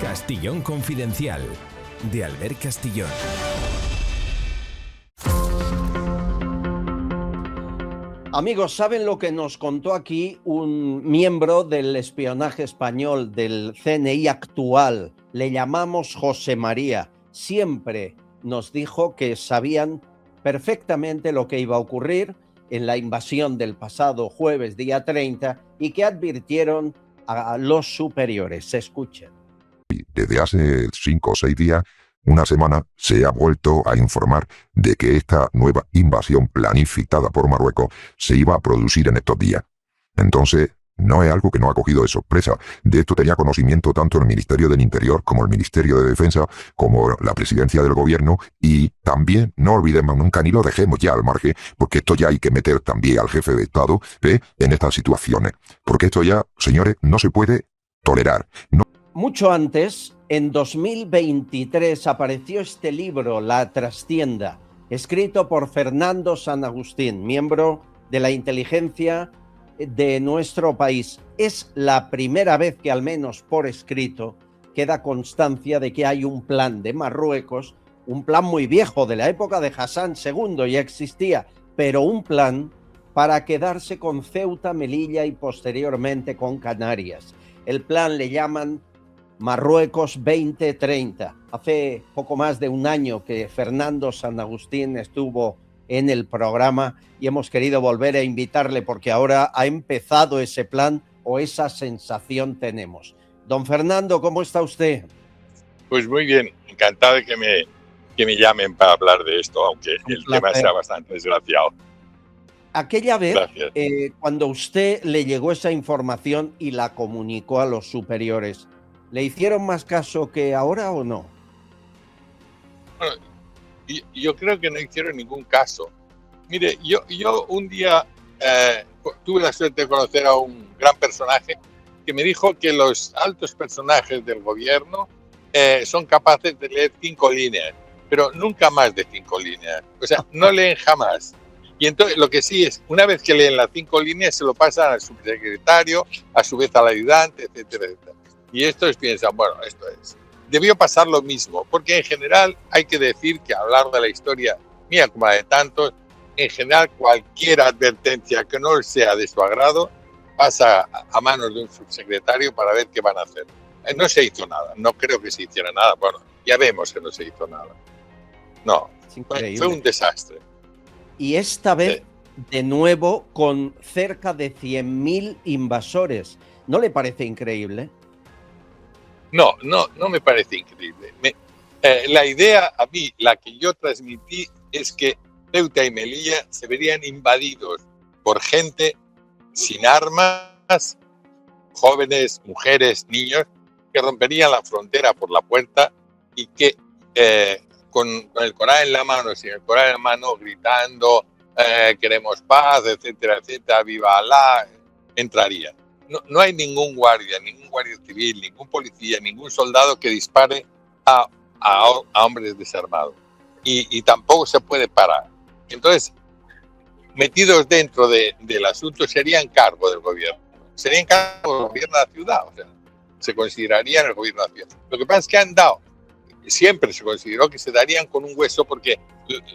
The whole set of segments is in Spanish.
Castillón Confidencial, de Albert Castillón. Amigos, ¿saben lo que nos contó aquí un miembro del espionaje español del CNI actual? Le llamamos José María. Siempre nos dijo que sabían perfectamente lo que iba a ocurrir en la invasión del pasado jueves, día 30, y que advirtieron a los superiores. Escuchen. Desde hace 5 o 6 días, una semana, se ha vuelto a informar de que esta nueva invasión planificada por Marruecos se iba a producir en estos días. Entonces, no es algo que nos ha cogido de sorpresa. De esto tenía conocimiento tanto el Ministerio del Interior como el Ministerio de Defensa, como la Presidencia del Gobierno, y también no olvidemos nunca ni lo dejemos ya al margen, porque esto ya hay que meter también al jefe de Estado en estas situaciones. Porque esto ya, señores, no se puede tolerar. No. Mucho antes, en 2023, apareció este libro, La Trastienda, escrito por Fernando San Agustín, miembro de la inteligencia de nuestro país. Es la primera vez que, al menos por escrito, queda constancia de que hay un plan de Marruecos, un plan muy viejo, de la época de Hassan II, ya existía, pero un plan para quedarse con Ceuta, Melilla y posteriormente con Canarias. El plan le llaman Marruecos 2030. Hace poco más de un año que Fernando San Agustín estuvo en el programa y hemos querido volver a invitarle porque ahora ha empezado ese plan, o esa sensación tenemos. Don Fernando, ¿cómo está usted? Pues muy bien, encantado de que me llamen para hablar de esto, aunque el tema sea bastante desgraciado. Aquella vez, cuando usted le llegó esa información y la comunicó a los superiores, ¿le hicieron más caso que ahora o no? Bueno, yo creo que no hicieron ningún caso. Mire, yo un día tuve la suerte de conocer a un gran personaje que me dijo que los altos personajes del gobierno son capaces de leer 5 líneas, pero nunca más de 5 líneas. O sea, no leen jamás. Y entonces lo que sí es, una vez que leen las 5 líneas, se lo pasan al subsecretario, a su vez al ayudante, etcétera, etcétera. Y estos piensan, bueno, esto es. Debió pasar lo mismo, porque en general hay que decir que hablar de la historia mía como la de tantos, en general cualquier advertencia que no sea de su agrado pasa a manos de un subsecretario para ver qué van a hacer. No se hizo nada, no creo que se hiciera nada. Bueno, ya vemos que no se hizo nada. No, fue un desastre. Y esta vez, de nuevo, con cerca de 100.000 invasores. ¿No le parece increíble? No me parece increíble. La idea, a mí, la que yo transmití, es que Ceuta y Melilla se verían invadidos por gente sin armas, jóvenes, mujeres, niños, que romperían la frontera por la puerta y que con el Corán en la mano, sin el Corán en la mano, gritando, queremos paz, etcétera, etcétera, viva Alá, entrarían. No hay ningún guardia civil, ningún policía, ningún soldado que dispare a hombres desarmados. Y tampoco se puede parar. Entonces, metidos dentro del asunto, serían cargo del gobierno. Serían cargo del gobierno de la ciudad. O sea, se considerarían el gobierno de la ciudad. Lo que pasa es que siempre se consideró que se darían con un hueso porque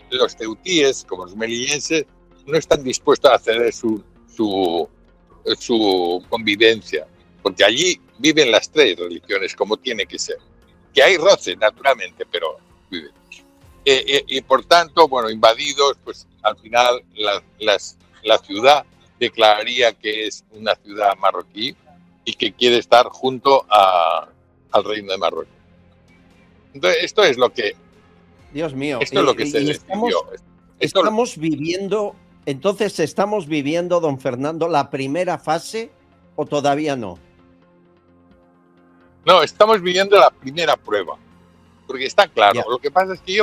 los ceutíes, como los melillenses, no están dispuestos a ceder su convivencia, porque allí viven las 3 religiones como tiene que ser. Que hay roces, naturalmente, pero viven. Y por tanto, bueno, invadidos, pues al final la ciudad declararía que es una ciudad marroquí y que quiere estar junto al reino de Marruecos. Entonces, esto es lo que... Dios mío. Esto es lo que se decidió. Estamos viviendo... Entonces, ¿estamos viviendo, don Fernando, la primera fase o todavía no? No, estamos viviendo la primera prueba, porque está claro. Lo que pasa es que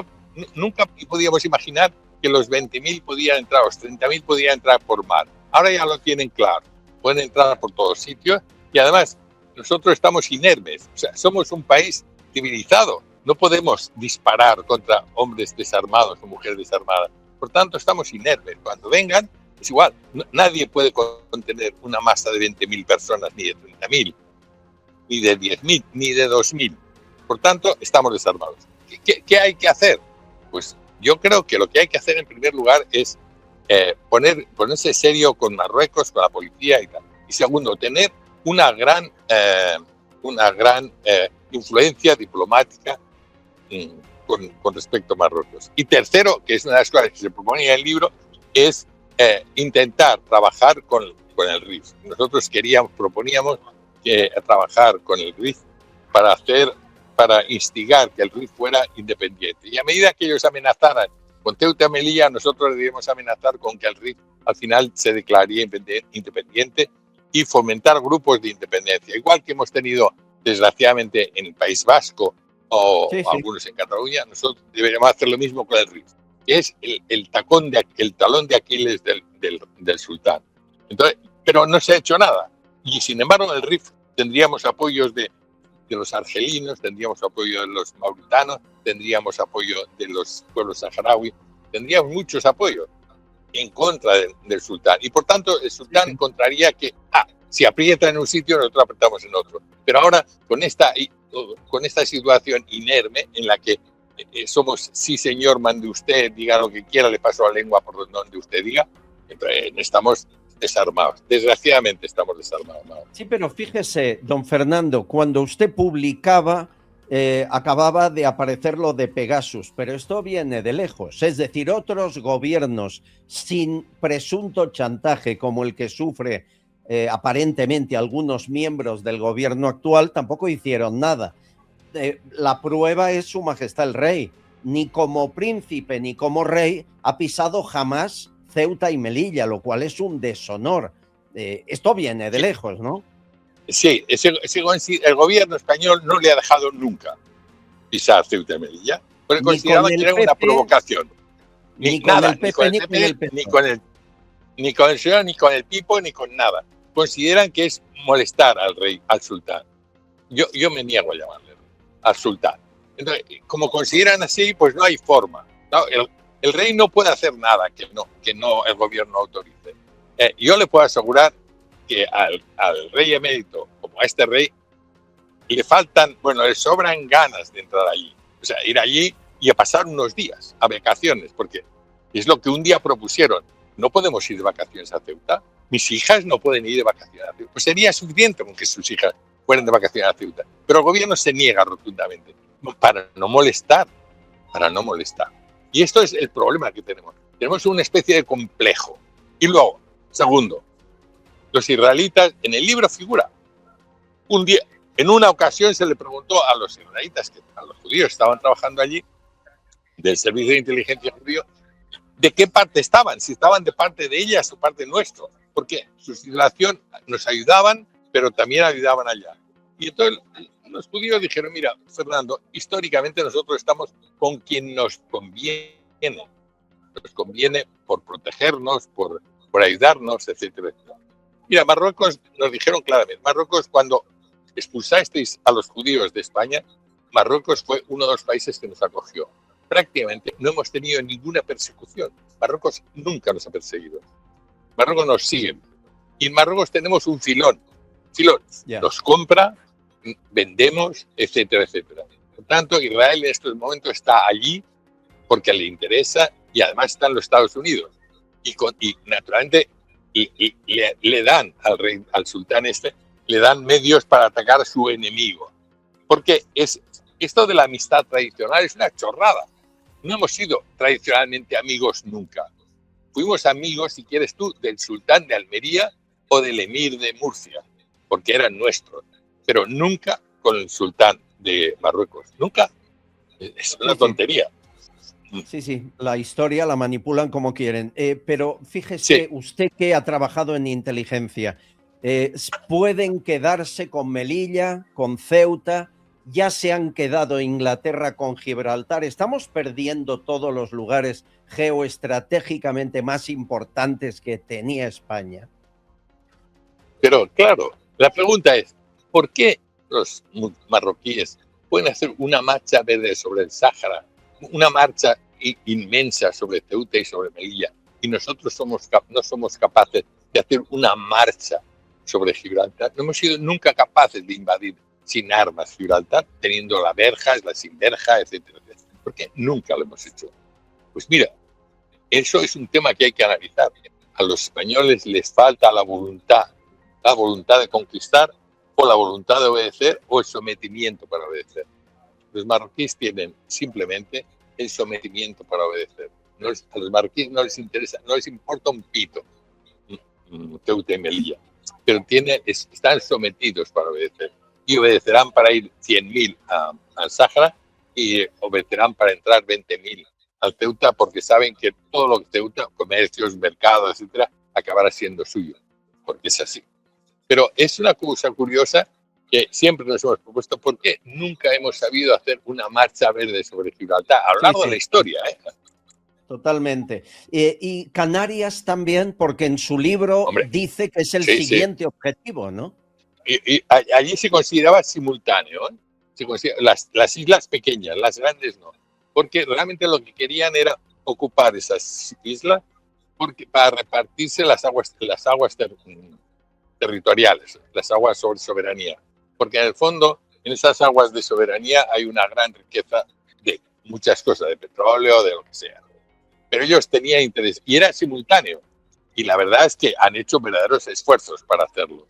nunca podíamos imaginar que los 20.000 podían entrar, los 30.000 podían entrar por mar. Ahora ya lo tienen claro. Pueden entrar por todos sitios y además nosotros estamos inermes. O sea, somos un país civilizado. No podemos disparar contra hombres desarmados o mujeres desarmadas. Por tanto, estamos inermes. Cuando vengan, es igual. Nadie puede contener una masa de 20.000 personas, ni de 30.000, ni de 10.000, ni de 2.000. Por tanto, estamos desarmados. ¿Qué hay que hacer? Pues yo creo que lo que hay que hacer en primer lugar es ponerse serio con Marruecos, con la policía y tal. Y segundo, tener una gran influencia diplomática con respecto a Marruecos. Y tercero, que es una de las cosas que se proponía en el libro, es intentar trabajar con el RIF. Nosotros proponíamos trabajar con el RIF para instigar que el RIF fuera independiente. Y a medida que ellos amenazaran con Ceuta y Melilla, nosotros debíamos amenazar con que el RIF al final se declararía independiente y fomentar grupos de independencia. Igual que hemos tenido, desgraciadamente, en el País Vasco o algunos en Cataluña, nosotros deberíamos hacer lo mismo con el RIF, que es el talón de Aquiles del sultán. Entonces, pero no se ha hecho nada. Y sin embargo, el RIF tendríamos apoyos de los argelinos, tendríamos apoyo de los mauritanos, tendríamos apoyo de los pueblos saharauis, tendríamos muchos apoyos en contra del sultán. Y por tanto, el sultán encontraría que, si aprieta en un sitio, nosotros apretamos en otro. Pero ahora, con esta situación inerme en la que somos, sí señor, mande usted, diga lo que quiera, le paso la lengua por donde usted diga, entonces estamos desarmados. Desgraciadamente estamos desarmados. Sí, pero fíjese, don Fernando, cuando usted publicaba, acababa de aparecer lo de Pegasus, pero esto viene de lejos. Es decir, otros gobiernos sin presunto chantaje, como el que sufre aparentemente algunos miembros del gobierno actual, tampoco hicieron nada. La prueba es Su Majestad el Rey. Ni como príncipe ni como rey ha pisado jamás Ceuta y Melilla, lo cual es un deshonor. Esto viene de lejos, ¿no? Sí, el gobierno español no le ha dejado nunca pisar Ceuta y Melilla, porque consideraba que era una provocación. Ni con el PP, ni con el señor, ni con el Pipo, ni con nada. Consideran que es molestar al rey, al sultán. Yo me niego a llamarle al sultán. Entonces, como consideran así, pues no hay forma, ¿no? El rey no puede hacer nada que no el gobierno autorice. Yo le puedo asegurar que al rey emérito, como a este rey, le sobran ganas de entrar allí. O sea, ir allí y a pasar unos días, a vacaciones, porque es lo que un día propusieron. No podemos ir de vacaciones a Ceuta. Mis hijas no pueden ir de vacaciones a Ceuta. Pues sería suficiente con que sus hijas fueran de vacaciones a Ceuta. Pero el gobierno se niega rotundamente para no molestar. Y esto es el problema que tenemos. Tenemos una especie de complejo. Y luego, segundo, los israelitas, en el libro figura, un día, en una ocasión se le preguntó a los israelitas, a los judíos que estaban trabajando allí, del servicio de inteligencia judío, de qué parte estaban, si estaban de parte de ellas o parte nuestro, porque su situación nos ayudaban, pero también ayudaban allá. Y entonces los judíos dijeron, mira, Fernando, históricamente nosotros estamos con quien nos conviene. Nos conviene por protegernos, por ayudarnos, etcétera, etcétera. Mira, Marruecos, nos dijeron claramente, Marruecos, cuando expulsasteis a los judíos de España, Marruecos fue uno de los países que nos acogió. Prácticamente no hemos tenido ninguna persecución. Marruecos nunca nos ha perseguido. Marruecos nos sigue. Y en Marruecos tenemos un filón. Nos compra, vendemos, etcétera, etcétera. Por tanto, Israel en estos momentos está allí porque le interesa y además están los Estados Unidos. Y naturalmente le dan al sultán le dan medios para atacar a su enemigo. Porque esto de la amistad tradicional es una chorrada. No hemos sido tradicionalmente amigos nunca. Fuimos amigos, si quieres tú, del sultán de Almería o del emir de Murcia, porque eran nuestros, pero nunca con el sultán de Marruecos. Nunca. Es una tontería. Sí, la historia la manipulan como quieren. Pero fíjese, usted que ha trabajado en inteligencia, ¿pueden quedarse con Melilla, con Ceuta? ¿Ya se han quedado Inglaterra con Gibraltar? ¿Estamos perdiendo todos los lugares geoestratégicamente más importantes que tenía España? Pero claro, la pregunta es, ¿por qué los marroquíes pueden hacer una marcha verde sobre el Sáhara, una marcha inmensa sobre Ceuta y sobre Melilla, y nosotros no somos capaces de hacer una marcha sobre Gibraltar? No hemos sido nunca capaces de invadir sin armas Gibraltar, teniendo la verja, la sin verja, etcétera, etcétera? ¿Por qué nunca lo hemos hecho? Pues mira, eso es un tema que hay que analizar. A los españoles les falta la voluntad de conquistar, o la voluntad de obedecer, o el sometimiento para obedecer. Los marroquíes tienen simplemente el sometimiento para obedecer. A los marroquíes no les interesa, no les importa un pito Ceuta y Melilla, pero están sometidos para obedecer, y obedecerán para ir 100.000 al Sáhara, y obedecerán para entrar 20.000 al Ceuta, porque saben que todo lo que Ceuta, comercios, mercados, etcétera, acabará siendo suyo, porque es así. Pero es una cosa curiosa que siempre nos hemos propuesto: ¿por qué nunca hemos sabido hacer una marcha verde sobre Gibraltar a lo largo de la historia? Totalmente. Y Canarias también, porque en su libro dice que es el siguiente objetivo, ¿no? Y allí se consideraba simultáneo, ¿eh? Las islas pequeñas, las grandes no, porque realmente lo que querían era ocupar esas islas para repartirse las aguas territoriales, las aguas sobre soberanía, porque en el fondo en esas aguas de soberanía hay una gran riqueza de muchas cosas, de petróleo, de lo que sea. Pero ellos tenían interés y era simultáneo, y la verdad es que han hecho verdaderos esfuerzos para hacerlo.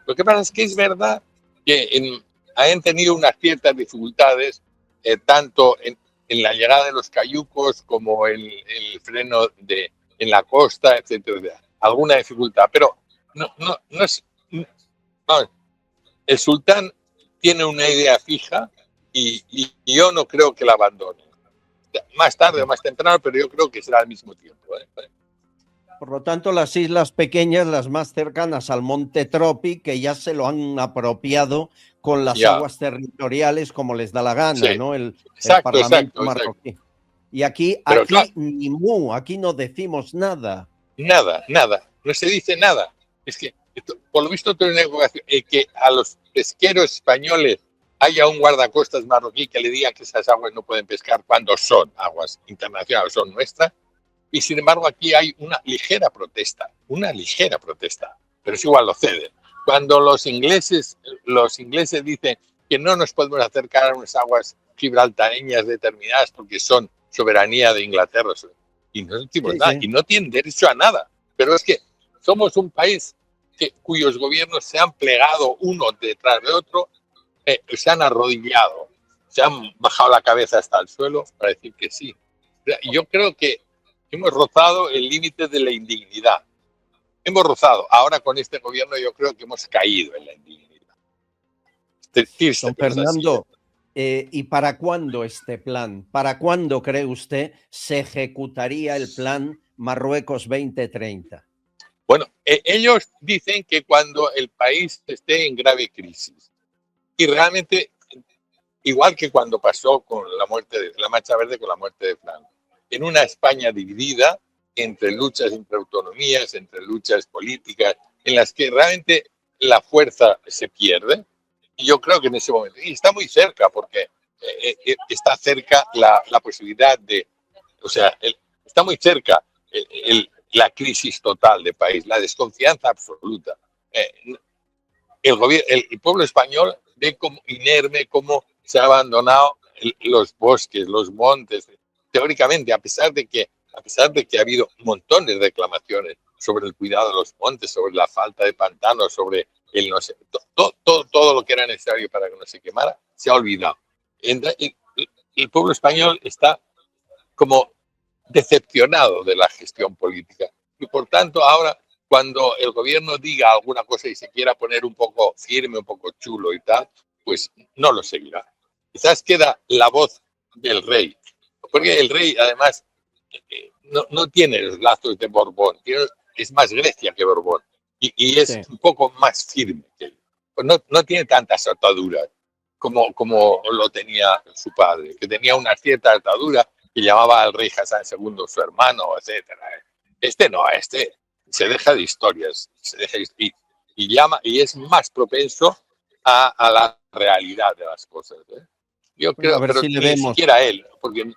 Lo que pasa es que es verdad que han tenido unas ciertas dificultades, tanto en la llegada de los cayucos como el freno en la costa, etcétera. Alguna dificultad, pero no es. Vamos, el sultán tiene una idea fija y yo no creo que la abandone. Más tarde o más temprano, pero yo creo que será al mismo tiempo. Por lo tanto, las islas pequeñas, las más cercanas al Monte Tropi, que ya se lo han apropiado con las aguas territoriales como les da la gana, ¿no? El Parlamento marroquí. Y aquí claro, ni mu, aquí no decimos nada. Nada, no se dice nada. Es que, por lo visto, que a los pesqueros españoles haya un guardacostas marroquí que le diga que esas aguas no pueden pescar cuando son aguas internacionales, son nuestras. Y sin embargo aquí hay una ligera protesta, pero es igual, lo ceden. Cuando los ingleses dicen que no nos podemos acercar a unas aguas gibraltareñas determinadas porque son soberanía de Inglaterra, y no decimos nada, y no tienen derecho a nada. Pero es que somos un país cuyos gobiernos se han plegado uno detrás de otro, se han arrodillado, se han bajado la cabeza hasta el suelo para decir que sí. Yo creo que hemos rozado el límite de la indignidad. Ahora con este gobierno yo creo que hemos caído en la indignidad. Don Fernando, ¿y para cuándo este plan? ¿Para cuándo cree usted se ejecutaría el plan Marruecos 2030? Bueno, ellos dicen que cuando el país esté en grave crisis. Y realmente, igual que cuando pasó con la Marcha Verde, con la muerte de Franco, en una España dividida entre luchas entre autonomías, entre luchas políticas, en las que realmente la fuerza se pierde. Y yo creo que en ese momento, y está muy cerca, porque está cerca la posibilidad está muy cerca la crisis total de país, la desconfianza absoluta. El pueblo español ve como inerme cómo se han abandonado los bosques, los montes. Teóricamente, a pesar de que ha habido montones de reclamaciones sobre el cuidado de los montes, sobre la falta de pantanos, sobre todo lo que era necesario para que no se quemara, se ha olvidado. El pueblo español está como decepcionado de la gestión política y por tanto ahora cuando el gobierno diga alguna cosa y se quiera poner un poco firme, un poco chulo y tal, pues no lo seguirá. Quizás queda la voz del rey, porque el rey además no tiene los lazos de Borbón, es más Grecia que Borbón y es un poco más firme que él. Pues no tiene tantas ataduras como lo tenía su padre, que tenía una cierta atadura que llamaba al rey Hassan II su hermano, etcétera. Este se deja de historias, y es más propenso a la realidad de las cosas. Yo creo que ni siquiera él, porque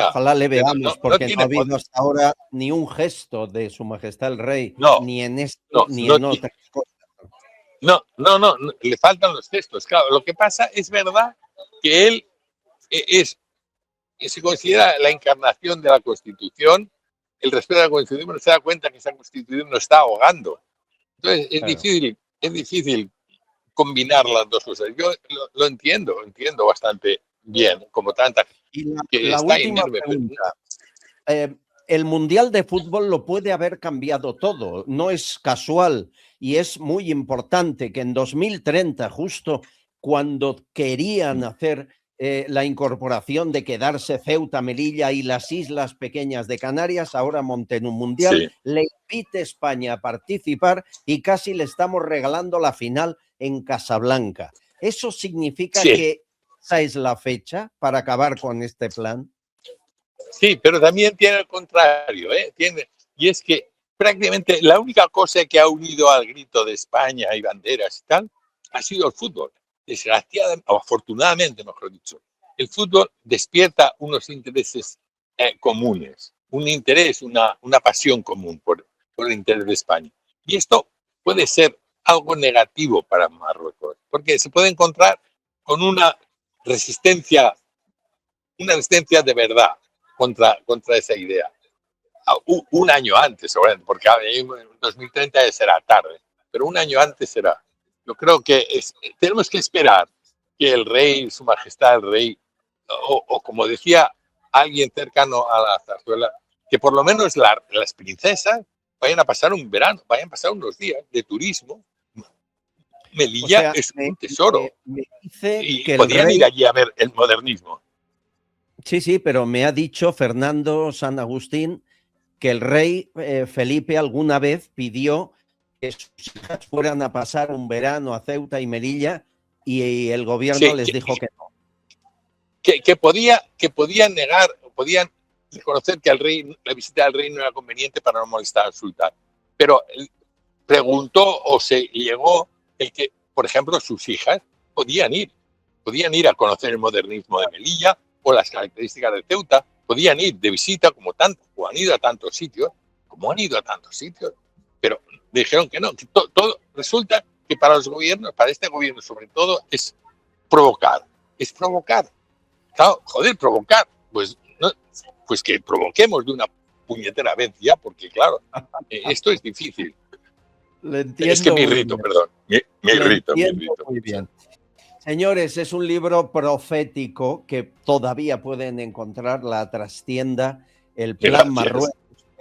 ojalá le veamos, porque no ha habido hasta ahora ni un gesto de Su Majestad el Rey, ni en esto ni en otras cosas. No, le faltan los textos. Claro, lo que pasa es verdad que él se considera la encarnación de la Constitución. El respeto a la Constitución, pero se da cuenta que esa Constitución nos está ahogando. Entonces es difícil combinar las dos cosas. Yo lo entiendo bastante bien, como tanta Y que la está última inerme. pregunta. El Mundial de Fútbol lo puede haber cambiado todo, no es casual y es muy importante que en 2030, justo cuando querían hacer la incorporación de quedarse Ceuta, Melilla y las islas pequeñas de Canarias, ahora monten un Mundial, Sí. le invite España a participar y casi le estamos regalando la final en Casablanca. ¿Eso significa que esa es la fecha para acabar con este plan? Sí, pero también tiene el contrario, y es que prácticamente la única cosa que ha unido al grito de España y banderas y tal ha sido el fútbol. Desgraciadamente, o afortunadamente, mejor dicho, el fútbol despierta unos intereses comunes, un interés, una pasión común por el interés de España. Y esto puede ser algo negativo para Marruecos, porque se puede encontrar con una resistencia de verdad contra esa idea. Un año antes, seguramente, porque en 2030 ya será tarde, pero un año antes será. Yo creo que tenemos que esperar que el rey, su majestad el rey, o como decía alguien cercano a la zarzuela, que por lo menos las princesas vayan a pasar un verano, vayan a pasar unos días de turismo. Melilla es un tesoro. Me dice y que podían ir allí a ver el modernismo. Sí, pero me ha dicho Fernando San Agustín que el rey Felipe alguna vez pidió que sus hijas fueran a pasar un verano a Ceuta y Melilla y el gobierno les dijo que no. Que podían negar, podían reconocer que la visita al rey no era conveniente para no molestar al sultán. Pero preguntó o se llegó el que, por ejemplo, sus hijas podían ir a conocer el modernismo de Melilla o las características de Ceuta, podían ir de visita o han ido a tantos sitios, pero dijeron que no, que todo resulta que para los gobiernos, para este gobierno sobre todo, es provocar. Claro, provocar, pues que provoquemos de una puñetera vez ya, porque claro, esto es difícil. Le entiendo. Es que me irrito, perdón, me irrito. Muy bien. Señores, es un libro profético que todavía pueden encontrar, La Trastienda, el Plan Marruecos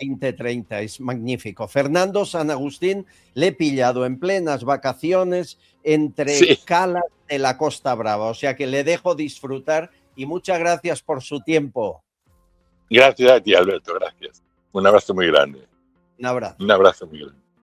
2030, es magnífico. Fernando San Agustín le he pillado en plenas vacaciones entre calas de la Costa Brava, o sea que le dejo disfrutar y muchas gracias por su tiempo. Gracias a ti, Alberto, gracias. Un abrazo muy grande. Un abrazo. Un abrazo muy grande.